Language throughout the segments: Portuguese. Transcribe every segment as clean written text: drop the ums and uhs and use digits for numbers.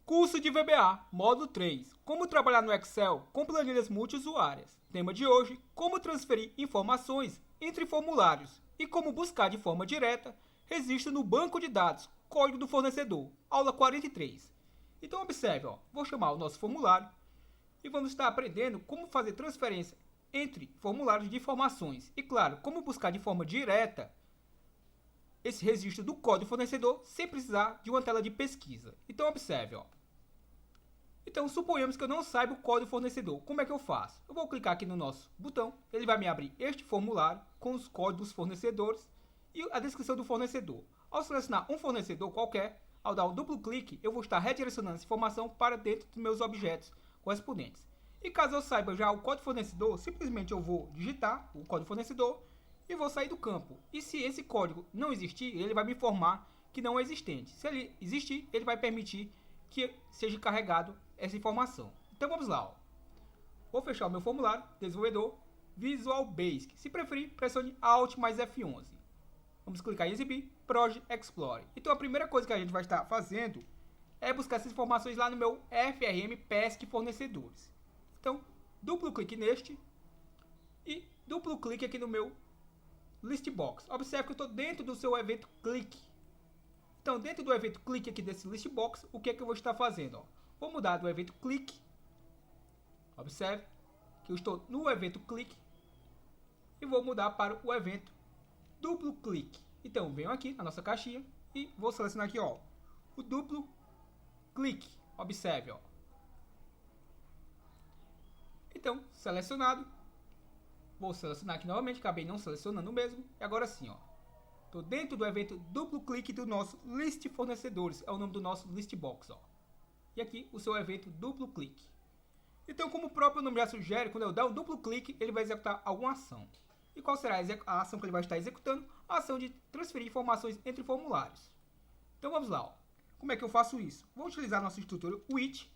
Curso de VBA, módulo 3. Como trabalhar no Excel com planilhas multiusuárias. Tema de hoje, como transferir informações entre formulários e como buscar de forma direta registro no banco de dados, código do fornecedor. Aula 43. Então observe, vou chamar o nosso formulário e vamos estar aprendendo como fazer transferência entre formulários de informações e, claro, como buscar de forma direta esse registro do código fornecedor sem precisar de uma tela de pesquisa. Então observe, Então suponhamos que eu não saiba o código fornecedor. Como é que eu faço? Eu vou clicar aqui no nosso botão, ele vai me abrir este formulário com os códigos dos fornecedores e a descrição do fornecedor. Ao selecionar um fornecedor qualquer, ao dar um duplo clique, eu vou estar redirecionando essa informação para dentro dos meus objetos correspondentes. E caso eu saiba já o código fornecedor, simplesmente eu vou digitar o código fornecedor e vou sair do campo. E se esse código não existir, ele vai me informar que não é existente. Se ele existir, ele vai permitir que seja carregado essa informação. Então vamos lá. Vou fechar o meu formulário, desenvolvedor, Visual Basic. Se preferir, pressione Alt mais F11. Vamos clicar em exibir, Project Explorer. Então a primeira coisa que a gente vai estar fazendo é buscar essas informações lá no meu FRM PESC Fornecedores. Então, duplo clique neste e duplo clique aqui no meu Listbox. Observe que eu estou dentro do seu evento clique. Então, dentro do evento clique aqui desse Listbox, o que é que eu vou estar fazendo? Vou mudar do evento clique. Observe que eu estou no evento clique e vou mudar para o evento duplo clique. Então, venho aqui na nossa caixinha e vou selecionar aqui, o duplo clique. Observe, Então, selecionado. Vou selecionar aqui novamente, acabei não selecionando mesmo. E agora sim, estou dentro do evento duplo clique do nosso List Fornecedores. É o nome do nosso Listbox, E aqui o seu evento duplo clique. Então, como o próprio nome já sugere, quando eu der um duplo clique, ele vai executar alguma ação. E qual será a ação que ele vai estar executando? A ação de transferir informações entre formulários. Então vamos lá. Como é que eu faço isso? Vou utilizar a nossa estrutura with,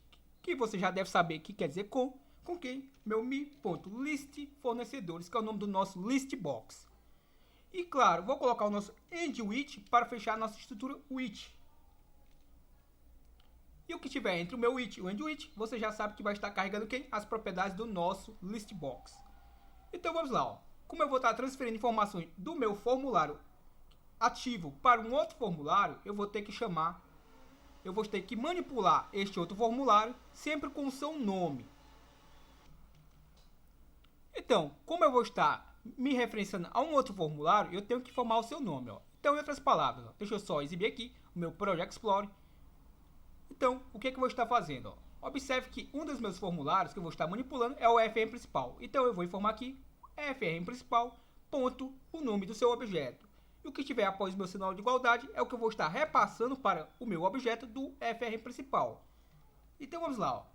que você já deve saber que quer dizer com quem? Meu mi.listFornecedores, que é o nome do nosso listbox. E claro, vou colocar o nosso end with para fechar a nossa estrutura with. E o que tiver entre o meu with e o end with, você já sabe que vai estar carregando quem? As propriedades do nosso listbox. Então vamos lá. Como eu vou estar transferindo informações do meu formulário ativo para um outro formulário, eu vou ter que manipular este outro formulário sempre com o seu nome. Então, como eu vou estar me referenciando a um outro formulário, eu tenho que informar o seu nome. Então, em outras palavras, deixa eu só exibir aqui o meu Project Explorer. Então, o que eu vou estar fazendo? Observe que um dos meus formulários que eu vou estar manipulando é o FRM principal. Então, eu vou informar aqui FRM principal, ponto, o nome do seu objeto. E o que estiver após o meu sinal de igualdade é o que eu vou estar repassando para o meu objeto do FRM principal. Então, vamos lá.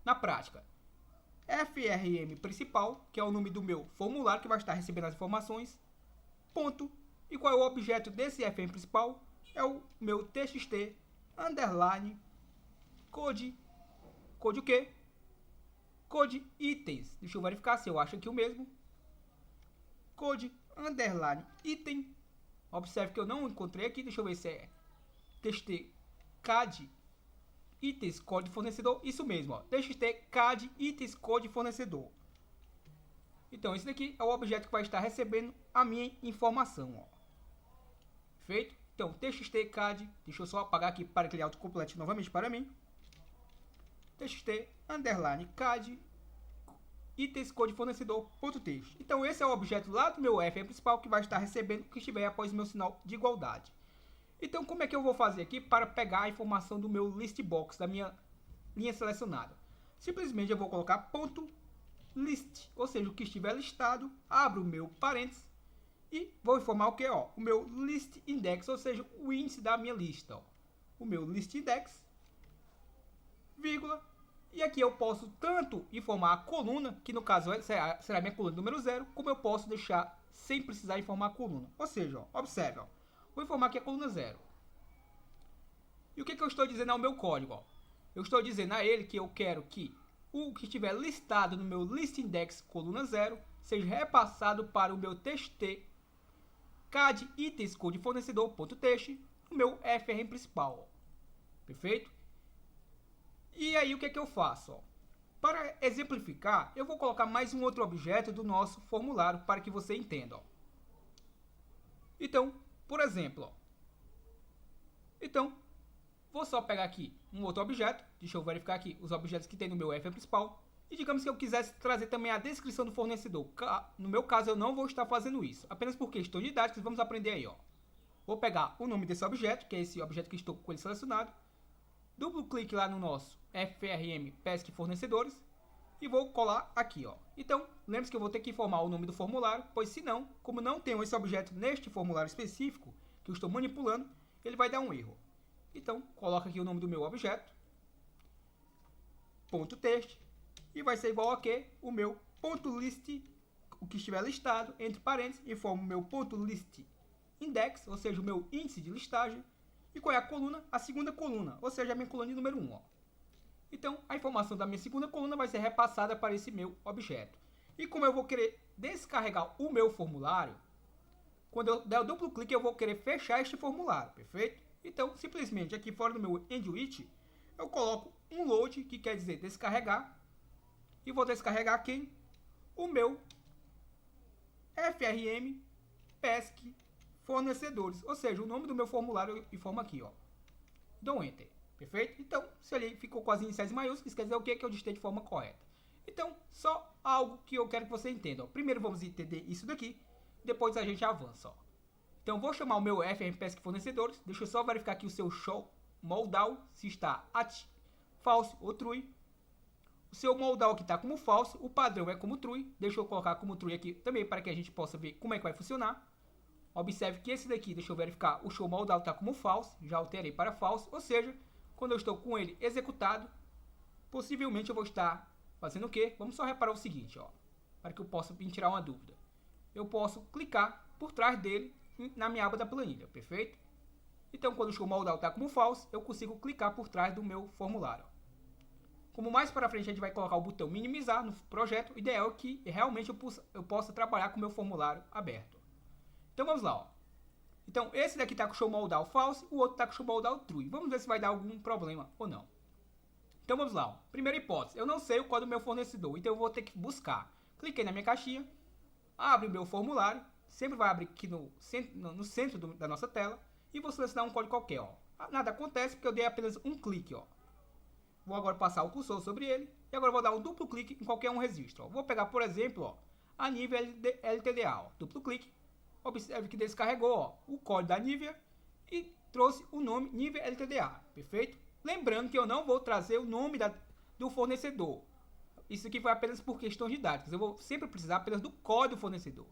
Na prática, FRM principal, que é o nome do meu formulário que vai estar recebendo as informações, ponto, e qual é o objeto desse FRM principal? É o meu txt, underline, code o quê? Code itens. Deixa eu verificar se eu acho aqui o mesmo. Code, underline, item. Observe que eu não encontrei aqui, deixa eu ver se é txt, cad, itens, código fornecedor, isso mesmo, txt, cad, itens, código fornecedor. Então, esse daqui é o objeto que vai estar recebendo a minha informação, Feito? Então, txt, cad, deixa eu só apagar aqui para que ele autocomplete novamente para mim. Txt, underline, cad, itens, código fornecedor, ponto text. Então, esse é o objeto lá do meu FRM principal que vai estar recebendo o que estiver após o meu sinal de igualdade. Então, como é que eu vou fazer aqui para pegar a informação do meu listbox, da minha linha selecionada? Simplesmente eu vou colocar ponto list, ou seja, o que estiver listado, abro o meu parênteses e vou informar o que? O meu list index, ou seja, o índice da minha lista. O meu list index, vírgula, e aqui eu posso tanto informar a coluna, que no caso será a minha coluna número 0, como eu posso deixar sem precisar informar a coluna. Ou seja, observe, vou informar aqui a coluna 0. E o que eu estou dizendo ao meu código? Eu estou dizendo a ele que eu quero que o que estiver listado no meu list index coluna 0 seja repassado para o meu txt, cad, itens, code fornecedor, ponto text, no meu FRM principal. Perfeito? E aí o que é que eu faço? Ó? Para exemplificar, eu vou colocar mais um outro objeto do nosso formulário para que você entenda. Ó. Então, por exemplo, ó. Então, vou só pegar aqui um outro objeto. Deixa eu verificar aqui os objetos que tem no meu F principal. E digamos que eu quisesse trazer também a descrição do fornecedor. No meu caso, eu não vou estar fazendo isso. Apenas por questões didáticas, vamos aprender aí. Ó. Vou pegar o nome desse objeto, que é esse objeto que estou com ele selecionado. Duplo clique lá no nosso FRM Pesque Fornecedores. E vou colar aqui. Ó. Então, lembre-se que eu vou ter que informar o nome do formulário. Pois senão, como não tenho esse objeto neste formulário específico, que eu estou manipulando, ele vai dar um erro. Então, coloco aqui o nome do meu objeto. Ponto texto. E vai ser igual a que o meu ponto list, o que estiver listado, entre parênteses, informa o meu ponto list index, ou seja, o meu índice de listagem. E qual é a coluna? A segunda coluna, ou seja, a minha coluna de número 1. Ó. Então, a informação da minha segunda coluna vai ser repassada para esse meu objeto. E como eu vou querer descarregar o meu formulário, quando eu der o duplo clique, eu vou querer fechar este formulário, perfeito? Então, simplesmente aqui fora do meu endwith, eu coloco um load, que quer dizer descarregar, e vou descarregar quem? O meu FRM Pesque Fornecedores, ou seja, o nome do meu formulário e forma aqui, ó. Dou Enter, perfeito? Então, se ele ficou com as iniciais maiúsculas, quer dizer o que? Que eu digitei de forma correta. Então, só algo que eu quero que você entenda. Ó. Primeiro vamos entender isso daqui, depois a gente avança. Ó. Então, vou chamar o meu FRM Pesque Fornecedores, deixa eu só verificar aqui o seu show moldal, se está false ou true. O seu moldal aqui está como falso, o padrão é como true. Deixa eu colocar como true aqui também para que a gente possa ver como é que vai funcionar. Observe que esse daqui, deixa eu verificar, o show moldal está como false, já alterei para false, ou seja, quando eu estou com ele executado, possivelmente eu vou estar fazendo o quê? Vamos só reparar o seguinte, ó, para que eu possa me tirar uma dúvida. Eu posso clicar por trás dele na minha aba da planilha, perfeito? Então, quando o show moldal está como false, eu consigo clicar por trás do meu formulário. Como mais para frente a gente vai colocar o botão minimizar no projeto, o ideal é que realmente eu possa trabalhar com o meu formulário aberto. Então vamos lá. Ó. Então esse daqui está com o show moldal false, o outro está com o show moldal true. Vamos ver se vai dar algum problema ou não. Então vamos lá. Ó. Primeira hipótese, eu não sei o código do meu fornecedor, então eu vou ter que buscar. Cliquei na minha caixinha, abre o meu formulário, sempre vai abrir aqui no centro da nossa tela e vou selecionar um código qualquer. Ó. Nada acontece porque eu dei apenas um clique. Ó. Vou agora passar o cursor sobre ele. E agora vou dar um duplo clique em qualquer um registro. Ó. Vou pegar, por exemplo, ó, a Nivea LTDA. Ó. Duplo clique. Observe que descarregou ó, o código da Nivea e trouxe o nome Nivea LTDA. Perfeito? Lembrando que eu não vou trazer o nome do fornecedor. Isso aqui foi apenas por questões didáticas. Eu vou sempre precisar apenas do código do fornecedor.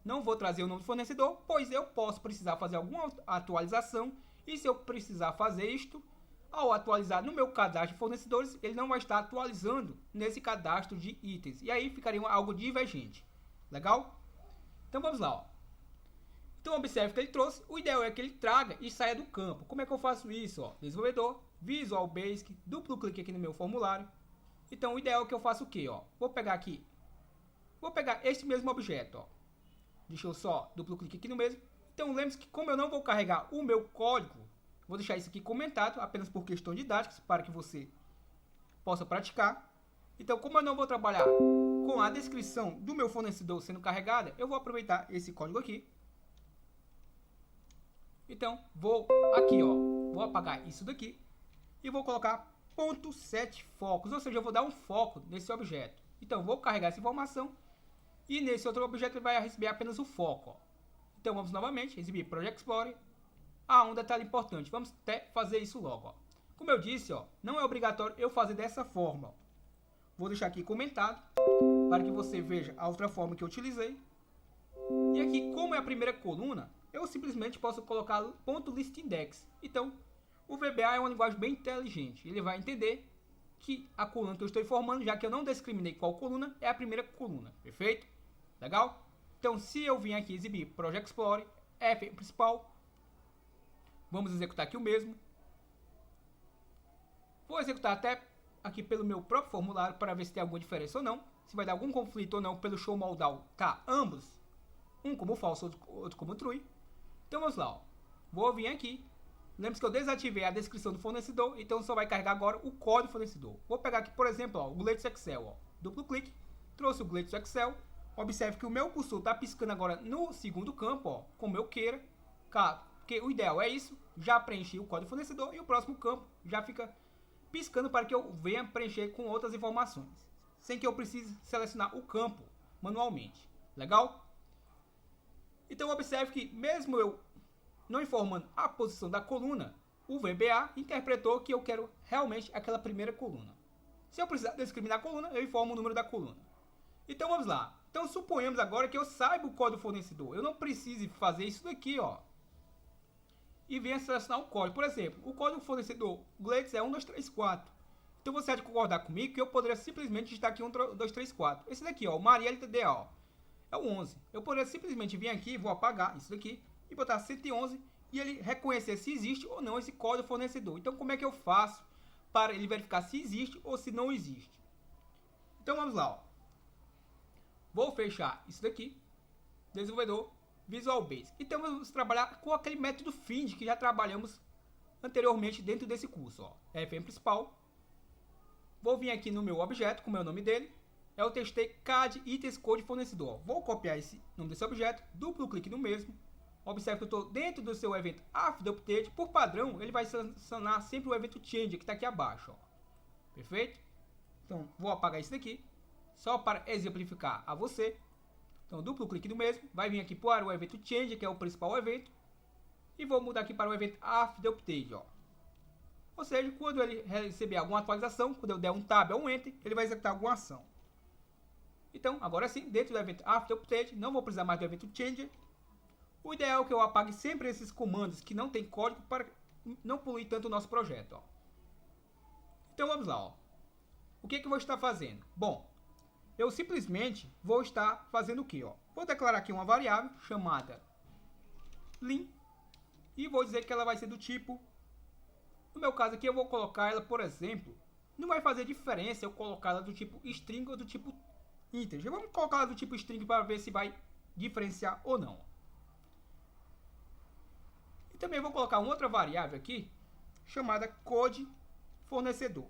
Não vou trazer o nome do fornecedor, pois eu posso precisar fazer alguma atualização. E se eu precisar fazer isto, ao atualizar no meu cadastro de fornecedores, ele não vai estar atualizando nesse cadastro de itens. E aí ficaria algo divergente. Legal? Então vamos lá. Ó. Então observe que ele trouxe. O ideal é que ele traga e saia do campo. Como é que eu faço isso? Ó? Desenvolvedor, Visual Basic, duplo clique aqui no meu formulário. Então o ideal é que eu faça o quê? Ó? Vou pegar aqui. Vou pegar este mesmo objeto. Ó. Deixa eu só duplo clique aqui no mesmo. Então lembre-se que como eu não vou carregar o meu código, vou deixar isso aqui comentado, apenas por questões didáticas, para que você possa praticar. Então, como eu não vou trabalhar com a descrição do meu fornecedor sendo carregada, eu vou aproveitar esse código aqui. Então, vou aqui, ó, vou apagar isso daqui e vou colocar .7 focos, ou seja, eu vou dar um foco nesse objeto. Então, vou carregar essa informação e nesse outro objeto ele vai receber apenas o foco. Ó. Então, vamos novamente exibir Project Explorer. Um detalhe importante, vamos até fazer isso logo. Ó. Como eu disse, ó, não é obrigatório eu fazer dessa forma. Ó. Vou deixar aqui comentado para que você veja a outra forma que eu utilizei. E aqui, como é a primeira coluna, eu simplesmente posso colocar .listindex. Então, o VBA é uma linguagem bem inteligente. Ele vai entender que a coluna que eu estou informando, já que eu não discriminei qual coluna, é a primeira coluna. Perfeito? Legal? Então, se eu vim aqui exibir Project Explorer, F principal, vamos executar aqui o mesmo. Vou executar até aqui pelo meu próprio formulário para ver se tem alguma diferença ou não. Se vai dar algum conflito ou não pelo show moldal. Tá, ambos. Um como falso, outro como true. Então vamos lá. Ó. Vou vir aqui Lembre-se que eu desativei a descrição do fornecedor, então só vai carregar agora o código fornecedor. Vou pegar aqui, por exemplo, ó, o Gleitson Excel. Ó. Duplo clique, trouxe o Gleitson Excel. Observe que o meu cursor está piscando agora no segundo campo, ó, como eu queira. Porque o ideal é isso. Já preenchi o código fornecedor e o próximo campo já fica piscando para que eu venha preencher com outras informações, sem que eu precise selecionar o campo manualmente. Legal? Então observe que mesmo eu não informando a posição da coluna, o VBA interpretou que eu quero realmente aquela primeira coluna. Se eu precisar discriminar a coluna, eu informo o número da coluna. Então vamos lá. Então suponhamos agora que eu saiba o código fornecedor. Eu não preciso fazer isso daqui, ó. E venha selecionar um código. Por exemplo, o código fornecedor Gleitson é 1, 2, 3, 4. Então você há de concordar comigo que eu poderia simplesmente digitar aqui 1, 2, 3, 4. Esse daqui, ó, o Maria LTDA, ó, é o 11. Eu poderia simplesmente vir aqui, vou apagar isso daqui e botar 111 e ele reconhecer se existe ou não esse código fornecedor. Então como é que eu faço para ele verificar se existe ou se não existe? Então vamos lá, ó. Vou fechar isso daqui, desenvolvedor Visual Basic. Então vamos trabalhar com aquele método find que já trabalhamos anteriormente dentro desse curso, ó. FM principal. Vou vir aqui no meu objeto, com o meu nome dele, é o txt-cad itens code fornecedor. Vou copiar esse nome desse objeto, duplo clique no mesmo. Observe que eu estou dentro do seu evento AfterUpdate. Por padrão, ele vai selecionar sempre o evento change que está aqui abaixo, ó. Perfeito? Então, vou apagar isso daqui, só para exemplificar a você. Então, duplo clique no mesmo, vai vir aqui para o evento change, que é o principal evento, e vou mudar aqui para o evento AfterUpdate, ó. Ou seja, quando ele receber alguma atualização, quando eu der um tab ou um enter, ele vai executar alguma ação. Então, agora sim, dentro do evento AfterUpdate, não vou precisar mais do evento change. O ideal é que eu apague sempre esses comandos que não tem código para não poluir tanto o nosso projeto, ó. Então vamos lá, ó. O que eu vou estar fazendo? Bom, eu simplesmente vou estar fazendo o que, ó? Vou declarar aqui uma variável chamada lim e vou dizer que ela vai ser do tipo, no meu caso aqui eu vou colocar ela, por exemplo, não vai fazer diferença eu colocar ela do tipo string ou do tipo integer. Vamos colocar ela do tipo string para ver se vai diferenciar ou não. E também vou colocar uma outra variável aqui chamada code fornecedor.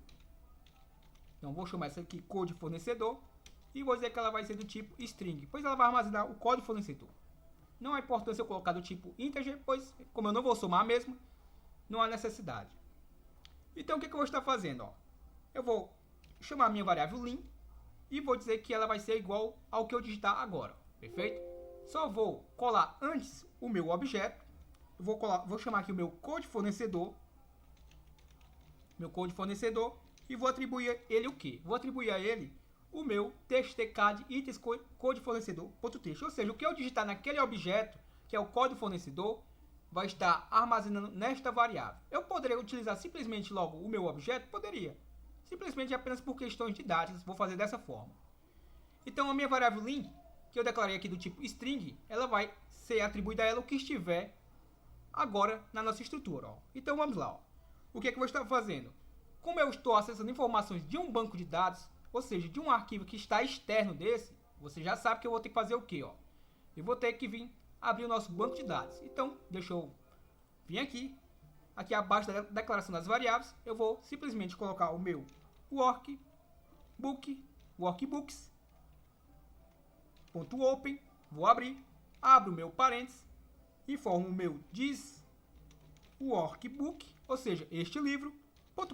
Então vou chamar essa aqui code fornecedor e vou dizer que ela vai ser do tipo string, pois ela vai armazenar o código fornecedor. Não há importância eu colocar do tipo integer, pois como eu não vou somar mesmo, não há necessidade. Então o que eu vou estar fazendo? Ó? Eu vou chamar a minha variável lim e vou dizer que ela vai ser igual ao que eu digitar agora. Perfeito? Só vou colar antes o meu objeto. Vou chamar aqui o meu code fornecedor. E vou atribuir ele o quê? Vou atribuir a ele o meu txt-cad itens code fornecedor.txt. Ou seja, o que eu digitar naquele objeto, que é o código fornecedor, vai estar armazenando nesta variável. Eu poderia utilizar simplesmente logo o meu objeto? Poderia. Simplesmente apenas por questões didáticas, vou fazer dessa forma. Então a minha variável lim, que eu declarei aqui do tipo string, ela vai ser atribuída a ela o que estiver agora na nossa estrutura. Ó. Então vamos lá. Ó. O que eu vou estar fazendo? Como eu estou acessando informações de um banco de dados, ou seja, de um arquivo que está externo desse, você já sabe que eu vou ter que fazer o quê? Ó? Eu vou ter que vir abrir o nosso banco de dados. Então, deixa eu vir aqui abaixo da declaração das variáveis, eu vou simplesmente colocar o meu workbooks.open, vou abrir, abro o meu parênteses, informo o meu diz workbook, ou seja, este livro,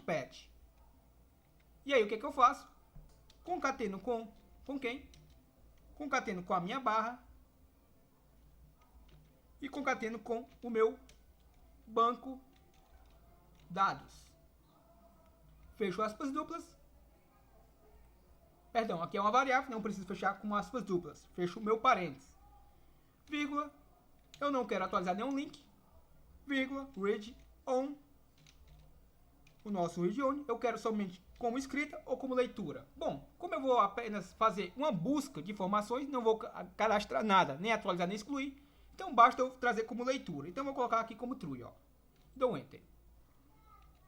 .pet. E aí o que eu faço? Concateno com quem? Concateno com a minha barra e concateno com o meu banco dados. Fecho aspas duplas. Perdão, aqui é uma variável, não preciso fechar com aspas duplas. Fecho o meu parênteses. Vírgula. Eu não quero atualizar nenhum link. Vírgula. Read on. O nosso read on. Eu quero somente como escrita ou como leitura. Bom, como eu vou apenas fazer uma busca de informações, não vou cadastrar nada, nem atualizar, nem excluir. Então basta eu trazer como leitura. Então eu vou colocar aqui como true, ó. Dou enter.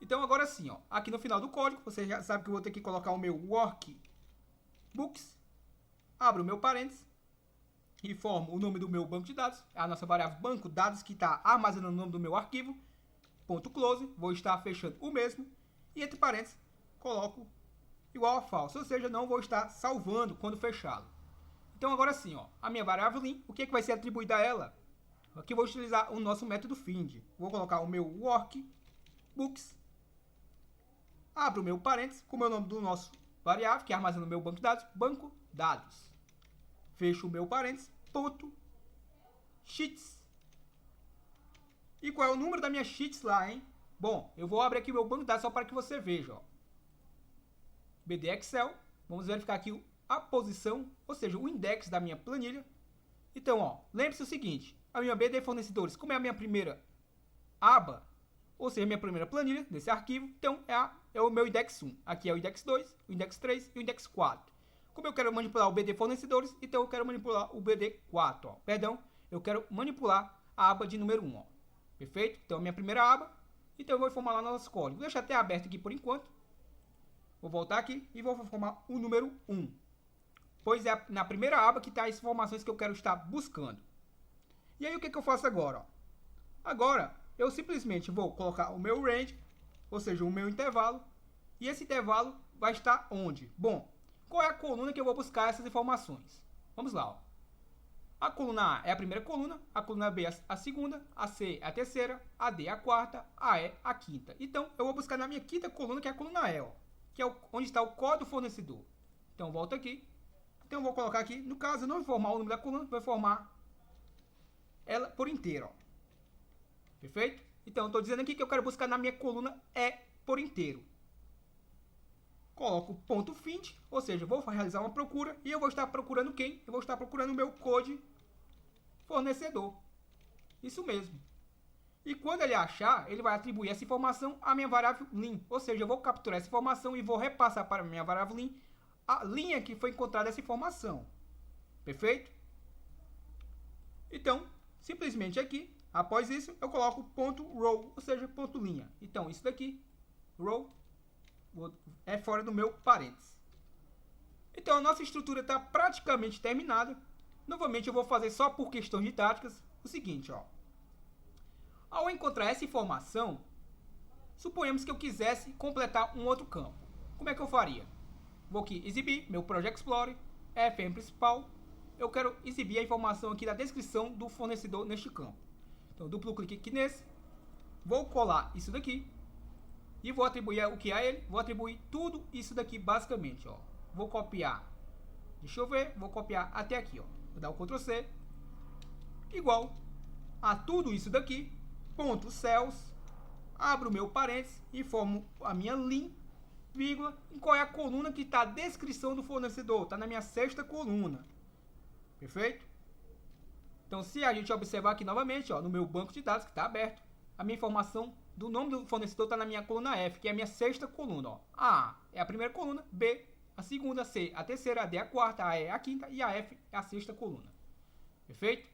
Então agora sim, ó, aqui no final do código, você já sabe que eu vou ter que colocar o meu workbooks, abro o meu parênteses e formo o nome do meu banco de dados, a nossa variável banco dados que está armazenando o nome do meu arquivo, ponto close, vou estar fechando o mesmo, e entre parênteses, coloco igual a falso, ou seja, não vou estar salvando quando fechá-lo. Então agora sim, ó, a minha variável lim, o que vai ser atribuído a ela? Aqui eu vou utilizar o nosso método find. Vou colocar o meu workbooks, abro o meu parênteses com o meu nome do nosso variável, que armazena no meu banco dados. Fecho o meu parênteses, ponto, sheets. E qual é o número da minha sheets lá, hein? Bom, eu vou abrir aqui o meu banco de dados só para que você veja, ó. BD Excel, vamos verificar aqui a posição, ou seja, o index da minha planilha. Então, ó, lembre-se o seguinte, a minha BD fornecedores, como é a minha primeira aba, ou seja, a minha primeira planilha desse arquivo, então é o meu index 1. Aqui é o index 2, o index 3 e o index 4. Como eu quero manipular o BD fornecedores, então eu quero manipular o BD 4, ó. Perdão, eu quero manipular a aba de número 1, ó. Perfeito? Então, a minha primeira aba, então eu vou formar lá no nosso código. Vou deixar até aberto aqui por enquanto. Vou voltar aqui e vou formar o número 1. Pois é na primeira aba que está as informações que eu quero estar buscando. E aí o que eu faço agora? Ó? Agora eu simplesmente vou colocar o meu range, ou seja, o meu intervalo. E esse intervalo vai estar onde? Bom, qual é a coluna que eu vou buscar essas informações? Vamos lá. Ó. A coluna A é a primeira coluna, a coluna B a segunda, a C é a terceira, a D é a quarta, a E a quinta. Então eu vou buscar na minha quinta coluna, que é a coluna E, ó, que é onde está o código fornecedor. Então volto aqui. Então eu vou colocar aqui, no caso eu não vou formar o número da coluna, vou formar ela por inteiro, ó. Perfeito? Então eu estou dizendo aqui que eu quero buscar na minha coluna E por inteiro. Coloco ponto find, ou seja, eu vou realizar uma procura e eu vou estar procurando quem? Eu vou estar procurando o meu code fornecedor. Isso mesmo. E quando ele achar, ele vai atribuir essa informação à minha variável lim. Ou seja, eu vou capturar essa informação e vou repassar para a minha variável lim a linha que foi encontrada essa informação. Perfeito? Então, simplesmente aqui, após isso, eu coloco ponto row, ou seja, ponto linha. Então, isso daqui, row, é fora do meu parênteses. Então, a nossa estrutura está praticamente terminada. Novamente, eu vou fazer só por questões didáticas o seguinte, ó. Ao encontrar essa informação, suponhamos que eu quisesse completar um outro campo. Como é que eu faria? Vou aqui exibir meu Project Explorer, FM principal. Eu quero exibir a informação aqui da descrição do fornecedor neste campo. Então, duplo clique aqui nesse. Vou colar isso daqui. E vou atribuir o que a ele? Vou atribuir tudo isso daqui basicamente, ó. Vou copiar. Deixa eu ver. Vou copiar até aqui, ó. Vou dar o Ctrl C. Igual a tudo isso daqui. Ponto cells. Abro o meu parênteses e formo a minha lim, vírgula, em qual é a coluna que está a descrição do fornecedor. Está na minha sexta coluna. Perfeito? Então, se a gente observar aqui novamente, ó, no meu banco de dados que está aberto, a minha informação do nome do fornecedor está na minha coluna F, que é a minha sexta coluna. Ó. A é a primeira coluna, B a segunda, C a terceira, a D a quarta, a E a quinta e a F é a sexta coluna. Perfeito?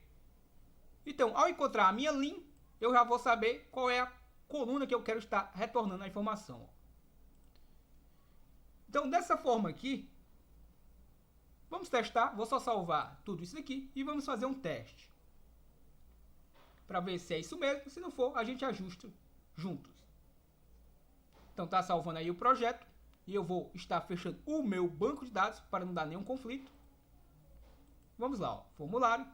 Então, ao encontrar a minha lim, eu já vou saber qual é a coluna que eu quero estar retornando a informação. Ó. Então, dessa forma aqui, vamos testar. Vou só salvar tudo isso aqui e vamos fazer um teste. Para ver se é isso mesmo. Se não for, a gente ajusta juntos. Então, está salvando aí o projeto. E eu vou estar fechando o meu banco de dados para não dar nenhum conflito. Vamos lá, ó, formulário.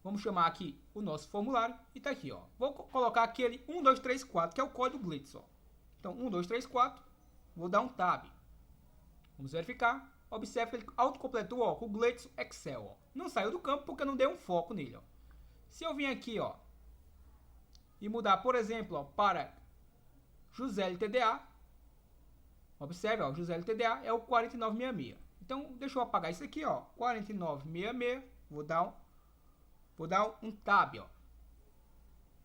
Vamos chamar aqui o nosso formulário. E está aqui, ó. Vou colocar aquele 1, 2, 3, 4, que é o código Glitz, ó. Então, 1, 2, 3, 4. Vou dar um tab. Vamos verificar. Observe que ele autocompletou, ó, com o Glitz Excel, ó. Não saiu do campo porque eu não dei um foco nele, ó. Se eu vim aqui, ó, e mudar, por exemplo, ó, para José LTDA, observe, ó, José LTDA é o 4966. Então, deixa eu apagar isso aqui, ó, 4966. Vou dar um tab, ó.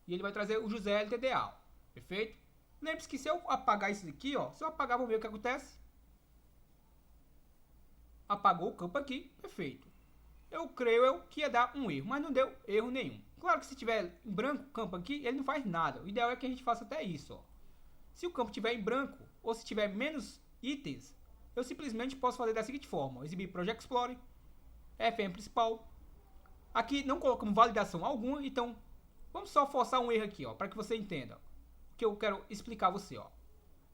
E ele vai trazer o José LTDA, ó. Perfeito? Lembre-se que se eu apagar isso aqui, ó, se eu apagar, vou ver o que acontece. Apagou o campo aqui, perfeito. Eu creio que ia dar um erro, mas não deu erro nenhum. Claro que se tiver em branco o campo aqui, ele não faz nada. O ideal é que a gente faça até isso, ó. Se o campo tiver em branco, ou se tiver menos itens, eu simplesmente posso fazer da seguinte forma. Ó, exibir Project Explorer, FM principal. Aqui não colocamos validação alguma, então vamos só forçar um erro aqui, ó, para que você entenda. que eu quero explicar a você, ó.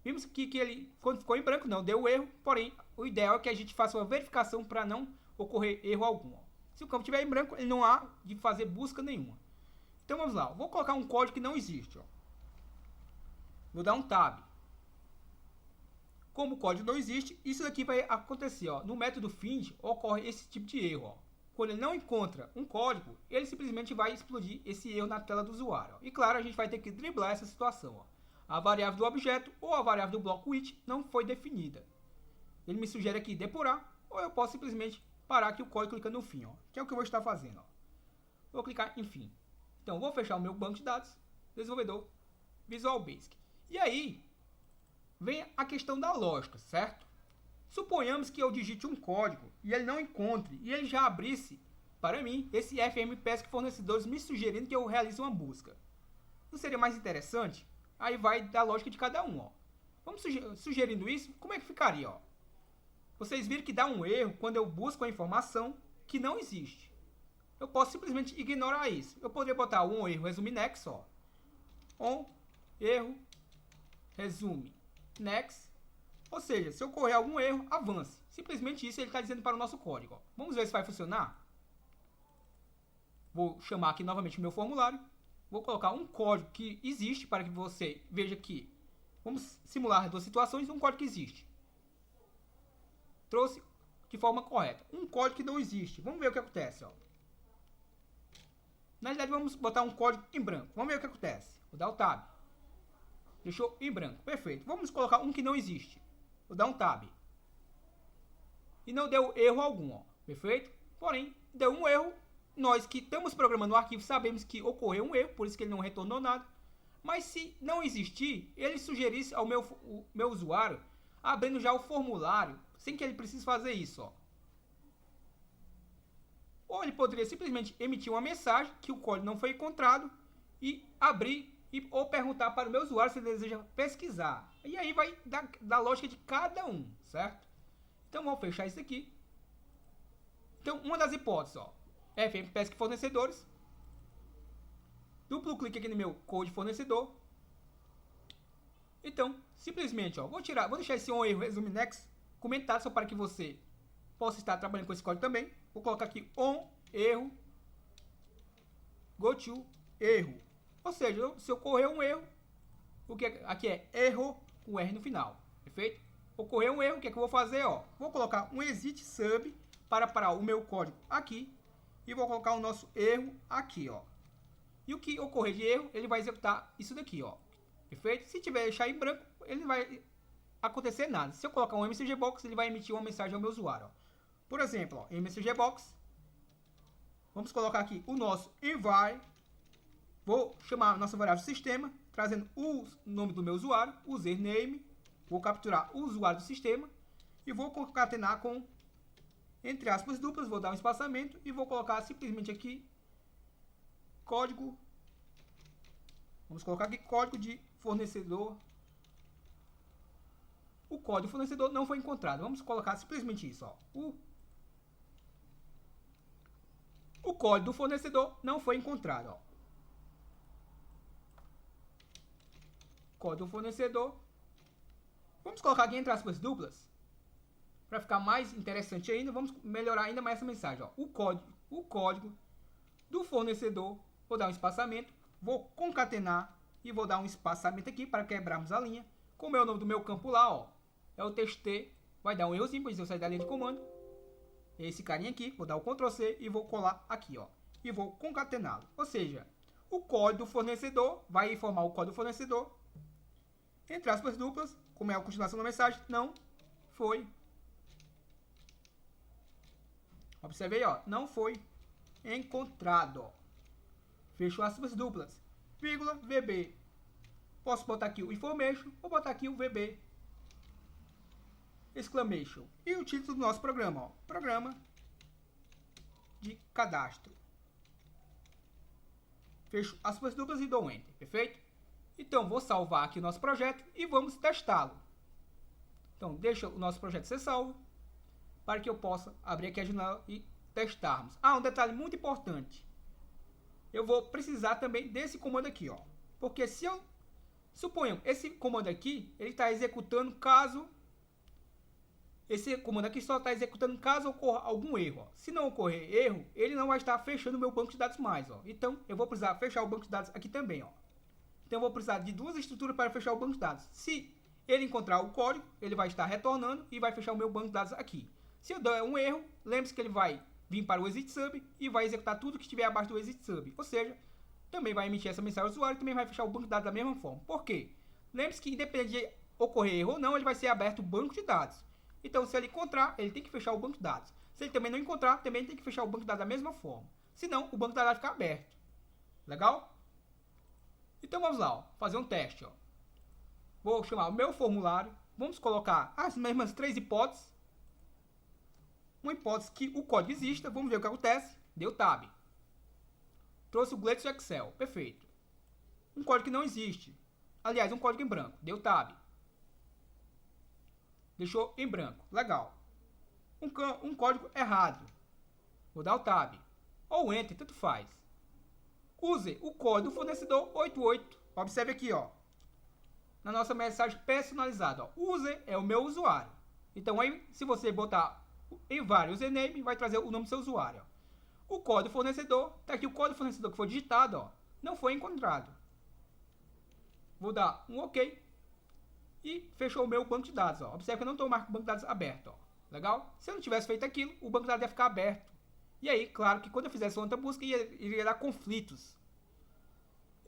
Vimos que ele, quando ficou em branco, não deu erro, porém, o ideal é que a gente faça uma verificação para não ocorrer erro algum, ó. Se o campo estiver em branco, ele não há de fazer busca nenhuma. Então vamos lá, vou colocar um código que não existe, ó. Vou dar um tab. Como o código não existe, isso daqui vai acontecer, ó. No método find ocorre esse tipo de erro, ó. Quando ele não encontra um código, ele simplesmente vai explodir esse erro na tela do usuário, ó. E claro, a gente vai ter que driblar essa situação, ó. A variável do objeto ou a variável do bloco with não foi definida. Ele me sugere aqui depurar, ou eu posso simplesmente parar aqui o código clicando no fim, ó, que é o que eu vou estar fazendo, ó. Vou clicar em fim. Então, vou fechar o meu banco de dados, desenvolvedor, Visual Basic. E aí, vem a questão da lógica, certo? Suponhamos que eu digite um código e ele não encontre, e ele já abrisse, para mim, esse FMPESC fornecedores me sugerindo que eu realize uma busca. Não seria mais interessante? Aí vai da lógica de cada um, ó. Vamos sugerindo isso, como é que ficaria, ó? Vocês viram que dá um erro quando eu busco a informação que não existe. Eu posso simplesmente ignorar isso. Eu poderia botar um erro resume next, ó. Erro resume next. Ou seja, se ocorrer algum erro, avance. Simplesmente isso ele está dizendo para o nosso código, ó. Vamos ver se vai funcionar. Vou chamar aqui novamente o meu formulário. Vou colocar um código que existe para que você veja que vamos simular duas situações, um código que existe. Trouxe de forma correta. Um código que não existe. Vamos ver o que acontece, ó. Na realidade, vamos botar um código em branco. Vamos ver o que acontece. Vou dar o tab. Deixou em branco. Perfeito. Vamos colocar um que não existe. Vou dar um tab. E não deu erro algum, ó. Perfeito? Porém, deu um erro. Nós que estamos programando o arquivo sabemos que ocorreu um erro, por isso que ele não retornou nada. Mas se não existir, ele sugerisse ao meu usuário abrindo já o formulário, sem que ele precise fazer isso, ó. Ou ele poderia simplesmente emitir uma mensagem que o código não foi encontrado e abrir ou perguntar para o meu usuário se ele deseja pesquisar. E aí vai da lógica de cada um, certo? Então vamos fechar isso aqui. Então, uma das hipóteses, ó. FMPESC fornecedores. Duplo clique aqui no meu code fornecedor. Então, simplesmente, ó, vou deixar esse erro resume next comentado só para que você possa estar trabalhando com esse código também. Vou colocar aqui erro go to erro. Ou seja, se ocorrer um erro, o que aqui é erro com R no final. Perfeito? Ocorreu um erro, o que é que eu vou fazer, ó? Vou colocar um exit sub para parar o meu código aqui. E vou colocar o nosso erro aqui, ó. E o que ocorrer de erro, ele vai executar isso daqui, ó. Perfeito? Se tiver deixar em branco, ele não vai acontecer nada. Se eu colocar um msgbox, ele vai emitir uma mensagem ao meu usuário, ó. Por exemplo, ó, msgbox. Vamos colocar aqui o nosso envy. Vou chamar a nossa variável sistema, trazendo o nome do meu usuário, username. Vou capturar o usuário do sistema e vou concatenar com entre aspas duplas, vou dar um espaçamento e vou colocar simplesmente aqui código. Vamos colocar aqui código de fornecedor. O código fornecedor não foi encontrado. Vamos colocar simplesmente isso, ó. O código do fornecedor não foi encontrado, ó. Código do fornecedor. Vamos colocar aqui entre aspas duplas. Para ficar mais interessante ainda, vamos melhorar ainda mais essa mensagem, ó. O código do fornecedor, vou dar um espaçamento, vou concatenar e vou dar um espaçamento aqui para quebrarmos a linha. Como é o nome do meu campo lá, ó, é o txt, vai dar um errozinho, pois eu sair da linha de comando. Esse carinha aqui, vou dar o Ctrl C e vou colar aqui, ó, e vou concatená-lo. Ou seja, o código do fornecedor vai informar o código do fornecedor, entre aspas duplas, como é a continuação da mensagem, não foi. Observe aí, ó, não foi encontrado, ó. Fecho aspas duplas, vírgula, VB. Posso botar aqui o information ou botar aqui o VB. Exclamation. E o título do nosso programa, ó, programa de cadastro. Fecho aspas duplas e dou Enter, perfeito? Então, vou salvar aqui o nosso projeto e vamos testá-lo. Então, deixa o nosso projeto ser salvo, para que eu possa abrir aqui a janela e testarmos. Ah, um detalhe muito importante. Eu vou precisar também desse comando aqui, ó. Porque se Suponham, esse comando aqui, ele está executando caso... Esse comando aqui só está executando caso ocorra algum erro. Ó. Se não ocorrer erro, ele não vai estar fechando o meu banco de dados mais. Ó. Então, eu vou precisar fechar o banco de dados aqui também. Ó. Então, eu vou precisar de duas estruturas para fechar o banco de dados. Se ele encontrar o código, ele vai estar retornando e vai fechar o meu banco de dados aqui. Se eu der um erro, lembre-se que ele vai vir para o exit sub e vai executar tudo que estiver abaixo do exit sub. Ou seja, também vai emitir essa mensagem ao usuário e também vai fechar o banco de dados da mesma forma. Por quê? Lembre-se que independente de ocorrer erro ou não, ele vai ser aberto o banco de dados. Então, se ele encontrar, ele tem que fechar o banco de dados. Se ele também não encontrar, também tem que fechar o banco de dados da mesma forma. Senão, o banco de dados vai ficar aberto. Legal? Então, vamos lá, ó, fazer um teste. Ó. Vou chamar o meu formulário. Vamos colocar as mesmas três hipóteses. Uma hipótese que o código exista. Vamos ver o que acontece. Deu tab. Trouxe o Gladys do Excel. Perfeito. Um código que não existe. Aliás, um código em branco. Deu tab. Deixou em branco. Legal. Um código errado. Vou dar o tab. Ou enter, tanto faz. Use o código do fornecedor 88. Observe aqui, ó. Na nossa mensagem personalizada, ó. User é o meu usuário. Então, aí, se você botar em vários username, vai trazer o nome do seu usuário. Ó. O código fornecedor, tá aqui o código fornecedor que foi digitado, ó. Não foi encontrado. Vou dar um OK. E fechou o meu banco de dados. Ó. Observe que eu não estou marcando o banco de dados aberto. Ó. Legal? Se eu não tivesse feito aquilo, o banco de dados ia ficar aberto. E aí, claro que quando eu fizesse outra busca, iria dar conflitos.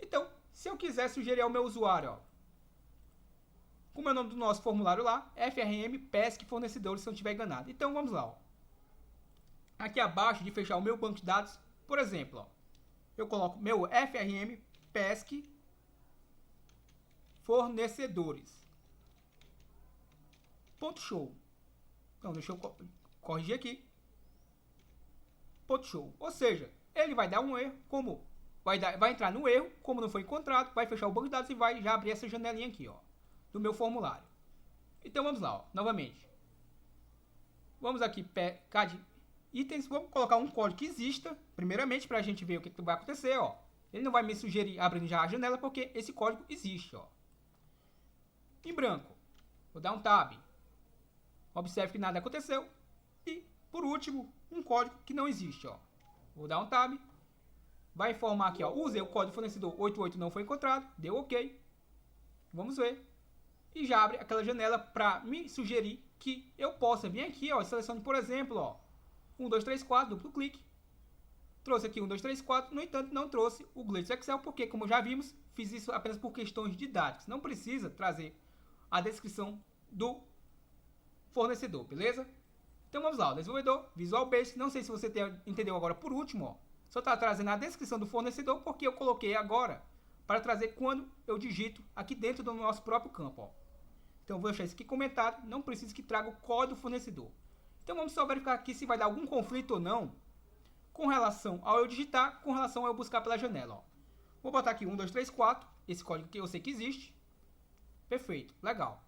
Então, se eu quiser sugerir ao meu usuário, ó, como é o nome do nosso formulário lá, FRM PESC fornecedores, se eu não estiver enganado. Então, vamos lá. Ó. Aqui abaixo de fechar o meu banco de dados, por exemplo, ó, eu coloco meu FRM PESC fornecedores. Ponto show. Então, deixa eu corrigir aqui. Ponto show. Ou seja, ele vai dar um erro, como vai entrar no erro, como não foi encontrado, vai fechar o banco de dados e vai já abrir essa janelinha aqui, ó, do meu formulário. Então, vamos lá, ó, novamente. Vamos aqui, CAD itens, vamos colocar um código que exista, primeiramente, para a gente ver o que vai acontecer, ó. Ele não vai me sugerir abrindo já a janela, porque esse código existe, ó. Em branco. Vou dar um tab. Observe que nada aconteceu. E, por último, um código que não existe. Ó. Vou dar um tab. Vai informar aqui, ó. Usei o código fornecedor 88 não foi encontrado. Deu OK. Vamos ver. E já abre aquela janela para me sugerir que eu possa vir aqui, ó. Selecione, por exemplo, ó. 1, 2, 3, 4, duplo clique. Trouxe aqui 1, 2, 3, 4. No entanto, não trouxe o Gladys do Excel, porque, como já vimos, fiz isso apenas por questões didáticas. Não precisa trazer a descrição do fornecedor, beleza? Então vamos lá, o desenvolvedor, Visual Basic, não sei se você entendeu agora por último, ó, só está trazendo a descrição do fornecedor porque eu coloquei agora para trazer quando eu digito aqui dentro do nosso próprio campo, ó. Então eu vou deixar isso aqui comentado, não precisa que traga o código do fornecedor. Então vamos só verificar aqui se vai dar algum conflito ou não com relação ao eu digitar, com relação ao eu buscar pela janela, ó. Vou botar aqui 1, 2, 3, 4, esse código que eu sei que existe. Perfeito, legal.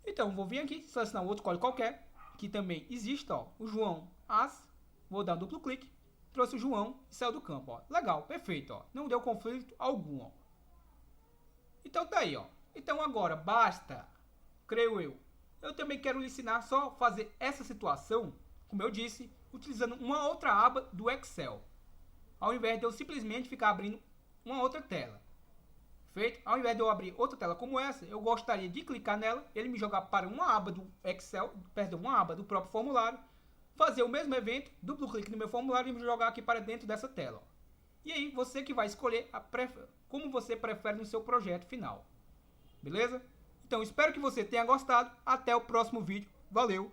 Então, vou vir aqui, selecionar um outro código qualquer, que também existe, ó, o João As, vou dar um duplo clique, trouxe o João e saiu do campo, ó. Legal, perfeito, ó, não deu conflito algum, ó. Então tá aí, ó. Então agora basta, creio eu também quero lhe ensinar só a fazer essa situação, como eu disse, utilizando uma outra aba do Excel, ao invés de eu simplesmente ficar abrindo uma outra tela. Feito? Ao invés de eu abrir outra tela como essa, eu gostaria de clicar nela, ele me jogar para uma aba do Excel, perdão, uma aba do próprio formulário, fazer o mesmo evento, duplo clique no meu formulário e me jogar aqui para dentro dessa tela. Ó. E aí, você que vai escolher como você prefere no seu projeto final. Beleza? Então, espero que você tenha gostado. Até o próximo vídeo. Valeu!